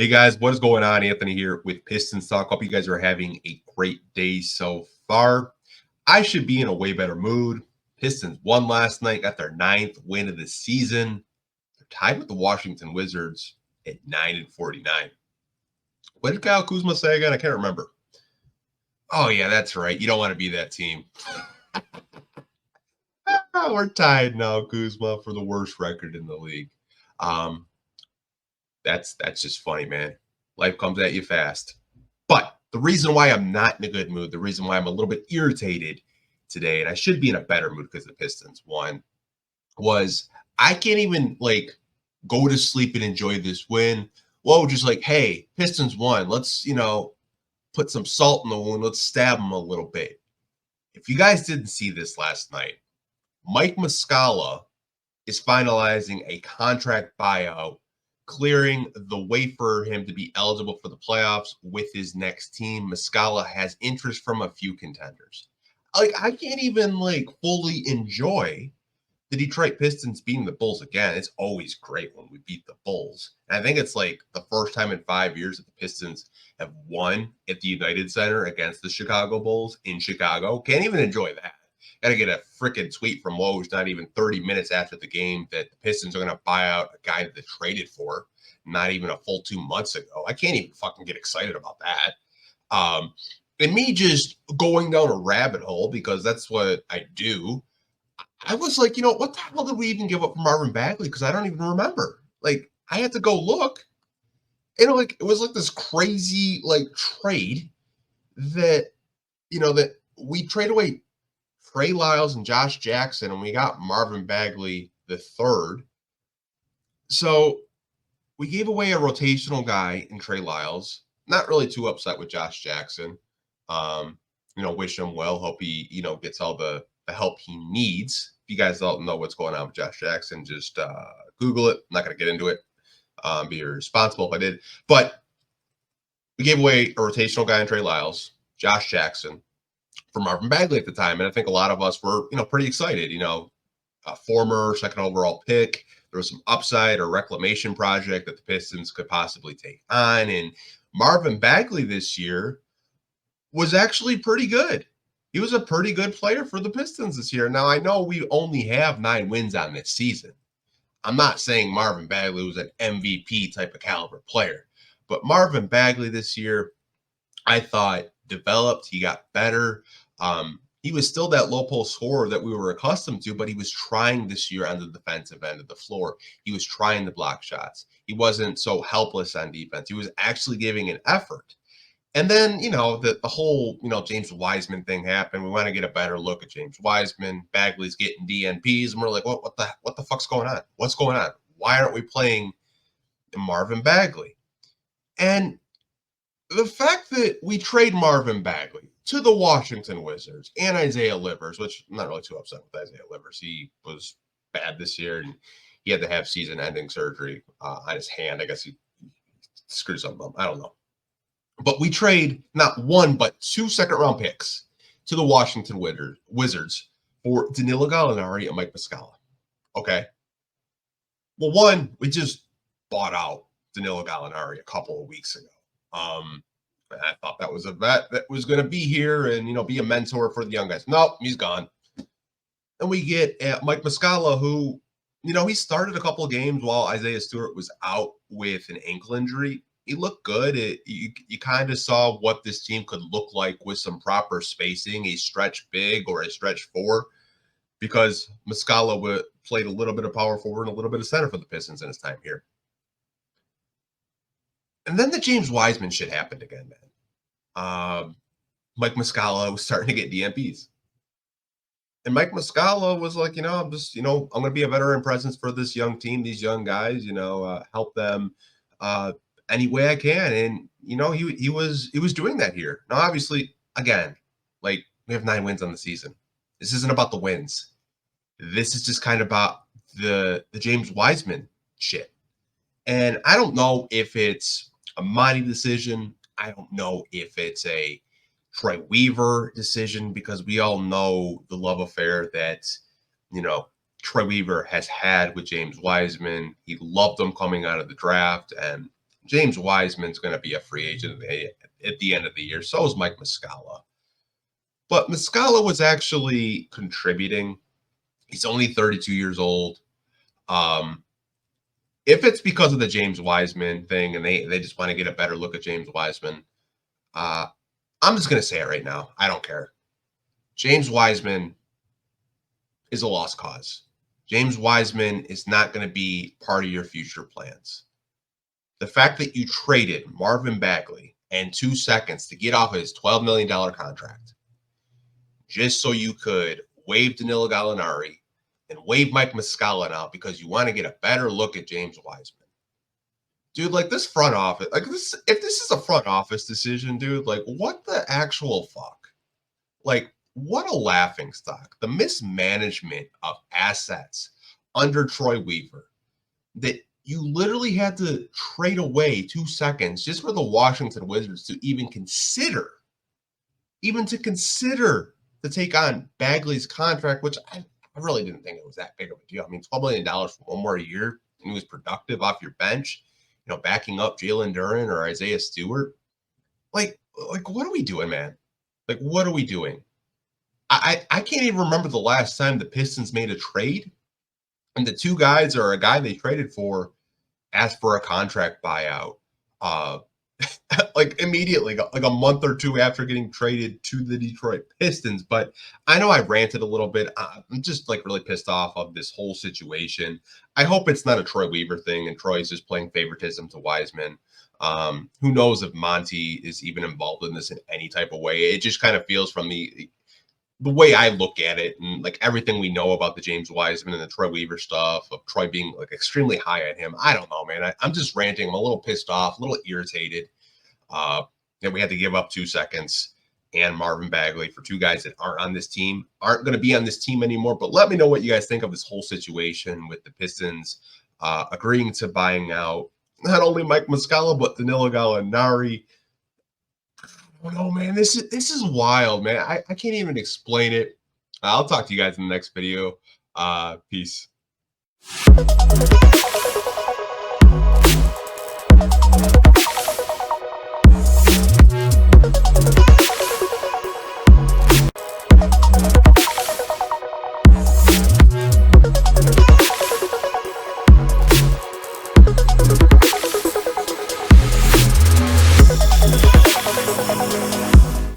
Hey guys, what is going on? Anthony here with Pistons Talk. Hope you guys are having a great day so far. I should be in a way better mood. Pistons won last night, got their ninth win of the season. They're tied with the Washington Wizards at 9-49. What did Kyle Kuzma say again? I can't remember. Oh yeah, that's right. You don't want to be that team. We're tied now, Kuzma, for the worst record in the league. Um, that's just funny, man. Life comes at you fast. But the reason why I'm not in a good mood, the reason why I'm a little bit irritated today, and I should be in a better mood because the Pistons won, was I can't even go to sleep and enjoy this win. Whoa, just like, hey, Pistons won. Let's, put some salt in the wound. Let's stab them a little bit. If you guys didn't see this last night, Mike Muscala is finalizing a contract buyout, clearing the way for him to be eligible for the playoffs with his next team. Muscala has interest from a few contenders. I can't even fully enjoy the Detroit Pistons beating the Bulls again. It's always great when we beat the Bulls. And I think it's the first time in 5 years that the Pistons have won at the United Center against the Chicago Bulls in Chicago. Can't even enjoy that. Got to get a freaking tweet from Woj not even 30 minutes after the game that the Pistons are going to buy out a guy that they traded for not even a full 2 months ago. I can't even fucking get excited about that. And me just going down a rabbit hole, because that's what I do, I was like, what the hell did we even give up for Marvin Bagley? Because I don't even remember. I had to go look. And it was this crazy trade that, that we trade away Trey Lyles and Josh Jackson, and we got Marvin Bagley the third. So we gave away a rotational guy in Trey Lyles. Not really too upset with Josh Jackson. Wish him well. Hope he, gets all the help he needs. If you guys don't know what's going on with Josh Jackson, just Google it. I'm not going to get into it. Be irresponsible if I did. But we gave away a rotational guy in Trey Lyles, Josh Jackson, for Marvin Bagley at the time. And I think a lot of us were, pretty excited. A former second overall pick. There was some upside or reclamation project that the Pistons could possibly take on. And Marvin Bagley this year was actually pretty good. He was a pretty good player for the Pistons this year. Now, I know we only have 9 wins on this season. I'm not saying Marvin Bagley was an MVP type of caliber player, but Marvin Bagley this year, I thought, developed. He got better. He was still that low post scorer that we were accustomed to, but he was trying this year on the defensive end of the floor. He was trying to block shots. He wasn't so helpless on defense. He was actually giving an effort. And then, the whole, James Wiseman thing happened. We want to get a better look at James Wiseman. Bagley's getting DNPs, and we're like, what the fuck's going on? What's going on? Why aren't we playing Marvin Bagley? And the fact that we trade Marvin Bagley to the Washington Wizards and Isaiah Livers, which I'm not really too upset with Isaiah Livers. He was bad this year, and he had to have season-ending surgery on his hand. I guess he screwed something up. I don't know. But we trade not 1, but 2 second-round picks to the Washington Wizards for Danilo Gallinari and Mike Muscala. Okay. Well, one, we just bought out Danilo Gallinari a couple of weeks ago. I thought that was a vet that was going to be here and, be a mentor for the young guys. Nope, he's gone. And we get Mike Muscala, who, he started a couple of games while Isaiah Stewart was out with an ankle injury. He looked good. You kind of saw what this team could look like with some proper spacing, a stretch big or a stretch 4, because Muscala played a little bit of power forward and a little bit of center for the Pistons in his time here. And then the James Wiseman shit happened again, man. Mike Muscala was starting to get DNPs. And Mike Muscala was like, I'm just, I'm going to be a veteran presence for this young team, these young guys, help them any way I can. And, he was doing that here. Now, obviously, again, we have 9 wins on the season. This isn't about the wins. This is just kind of about the James Wiseman shit. And I don't know if it's a Monty decision. I don't know if it's a Troy Weaver decision, because we all know the love affair that, Troy Weaver has had with James Wiseman. He loved him coming out of the draft. And James Wiseman's going to be a free agent at the end of the year. So is Mike Muscala. But Muscala was actually contributing. He's only 32 years old. If it's because of the James Wiseman thing and they just want to get a better look at James Wiseman, I'm just going to say it right now. I don't care. James Wiseman is a lost cause. James Wiseman is not going to be part of your future plans. The fact that you traded Marvin Bagley and 2 seconds to get off of his $12 million contract just so you could waive Danilo Gallinari and waive Mike Muscala now because you want to get a better look at James Wiseman. Dude, like this front office, like this, if this is a front office decision, dude, like what the actual fuck? Like, what a laughing stock. The mismanagement of assets under Troy Weaver that you literally had to trade away 2 seconds just for the Washington Wizards to even consider to take on Bagley's contract, which I really didn't think it was that big of a deal. I mean, $12 million for 1 more year, and he was productive off your bench, backing up Jalen Duren or Isaiah Stewart. Like what are we doing, man? Like, what are we doing? I can't even remember the last time the Pistons made a trade, and the 2 guys or a guy they traded for asked for a contract buyout. Like immediately, like a month or 2 after getting traded to the Detroit Pistons. But I know I ranted a little bit. I'm just like really pissed off of this whole situation. I hope it's not a Troy Weaver thing and Troy's just playing favoritism to Wiseman. Who knows if Monty is even involved in this in any type of way. It just kind of feels from the way I look at it and like everything we know about the James Wiseman and the Troy Weaver stuff of Troy being like extremely high on him. I don't know, man. I'm just ranting. I'm a little pissed off, a little irritated that we had to give up 2 seconds and Marvin Bagley for 2 guys that aren't on this team, aren't going to be on this team anymore. But let me know what you guys think of this whole situation with the Pistons agreeing to buying out not only Mike Muscala, but Danilo Gallinari. I don't know, man. This is wild, man. I can't even explain it. I'll talk to you guys in the next video. Peace.